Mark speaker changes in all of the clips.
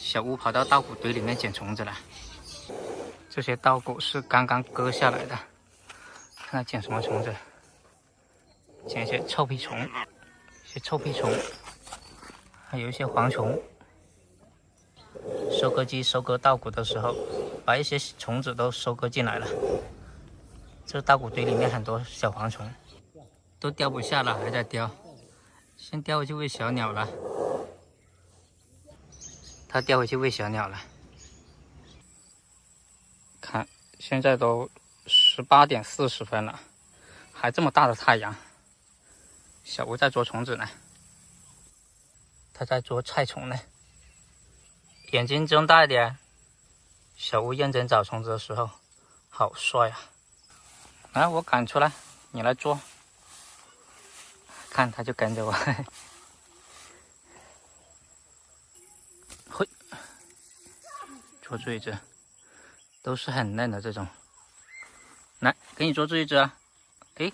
Speaker 1: 小乌跑到稻谷堆里面捡虫子了。这些稻谷是刚刚割下来的，看它捡什么虫子。捡一些臭屁虫，还有一些蝗虫。收割机收割稻谷的时候，把一些虫子都收割进来了。这稻谷堆里面很多小蝗虫，都叼不下了，还在叼。先叼回去喂小鸟了。它叼回去喂小鸟了。看，现在都18点40分了，还这么大的太阳。小乌在捉虫子呢，它在捉菜虫呢。眼睛睁大一点。小乌认真找虫子的时候，好帅啊！来，我赶出来，你来捉。看，它就跟着我。嘿，捉住一只，都是很嫩的这种。来，给你捉住一只啊！诶，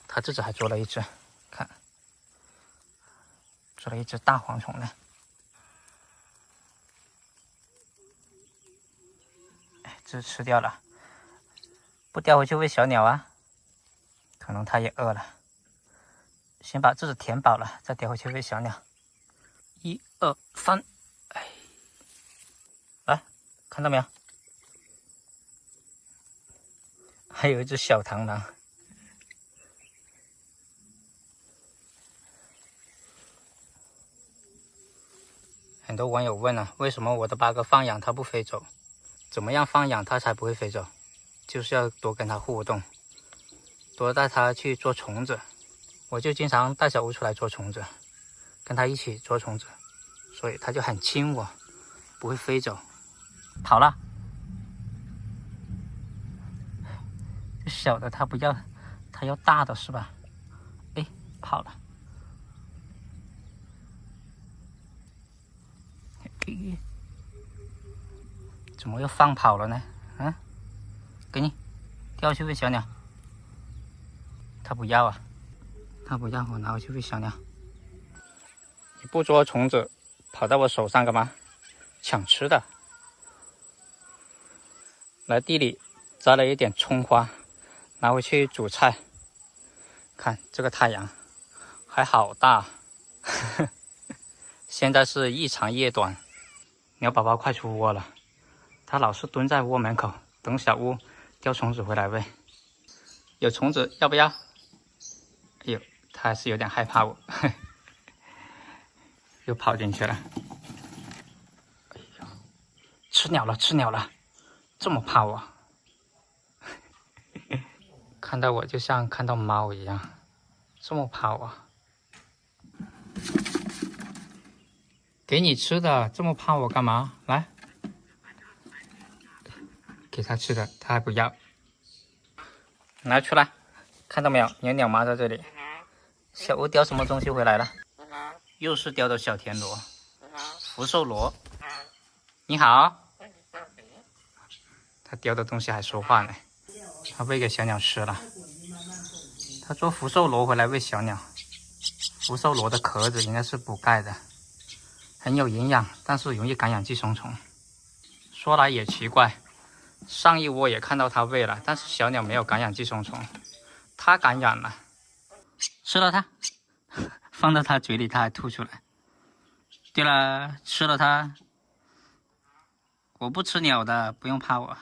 Speaker 1: 它这只还捉了一只，看，捉了一只大蝗虫呢。哎，这吃掉了，不叼回去喂小鸟啊？可能它也饿了。先把这只填饱了，再叼回去喂小鸟。1、2、3，哎，来，看到没有？还有一只小螳螂。很多网友问了，为什么我的8哥放养它不飞走？怎么样放养它才不会飞走？就是要多跟它互动，多带它去捉虫子。我就经常带小乌出来捉虫子，跟它一起捉虫子，所以它就很亲我，不会飞走。跑了，这小的它不要，它要大的是吧？哎，跑了。怎么又放跑了呢？嗯，给你，叼去喂小鸟。它不要啊，它不要，我拿回去喂小鸟。你不捉虫子，跑到我手上干嘛？抢吃的。来地里摘了一点葱花，拿回去煮菜。看这个太阳还好大。现在是一长夜短，鸟宝宝快出窝了，它老是蹲在窝门口等小乌叼虫子回来喂。有虫子要不要？哎呦，它还是有点害怕我。又跑进去了。哎呦，吃鸟了，这么怕我。看到我就像看到猫一样，这么怕我。给你吃的，这么怕我干嘛？来，给它吃的，它还不要。来，出来，看到没有？有鸟妈在这里。小乌叼什么东西回来了？又是叼的小田螺，福寿螺。你好。它叼的东西还说话呢。它喂给小鸟吃了。它捉福寿螺回来喂小鸟。福寿螺的壳子应该是补钙的，很有营养，但是容易感染寄生虫。说来也奇怪，上一窝也看到它喂了，但是小鸟没有感染寄生虫，它感染了。吃了它，放到它嘴里它还吐出来。对了，吃了它。我不吃鸟的，不用怕我。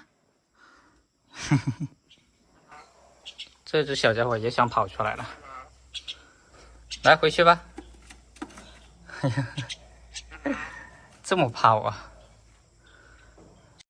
Speaker 1: 这只小家伙也想跑出来了。来，回去吧。这么怕我。